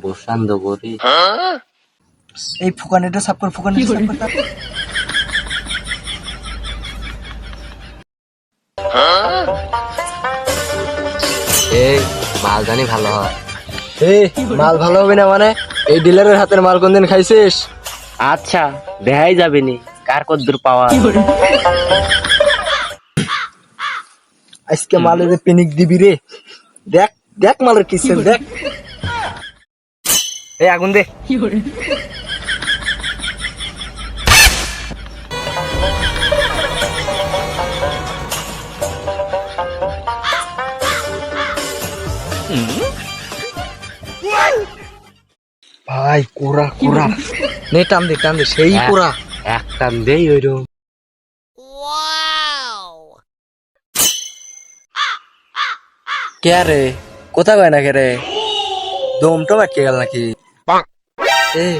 বসান্দ করি। এই ফুকানেটা সাফ কর, ফুকানেটা সাফ কর। এই মাল জানি ভালো হয়। এই মাল ভালো হবে না মানে? এই ডিলারের হাতের মাল কোনদিন খাইছিস? আচ্ছা দেখাই যাবে নি কার কদ্দুর পাওয়া। আজকে মালের পিনিক দিবি রে। দেখ দেখ মালের কি সেল দেখ। এই আগুন দে। ভাই কোরা কোরা নে, টান দে টান দে, সেই কোরা। এক টান দেই ওইরকম। কে রে? কোথা কয় না কে রে? দমটা আটকে গেল নাকি? এই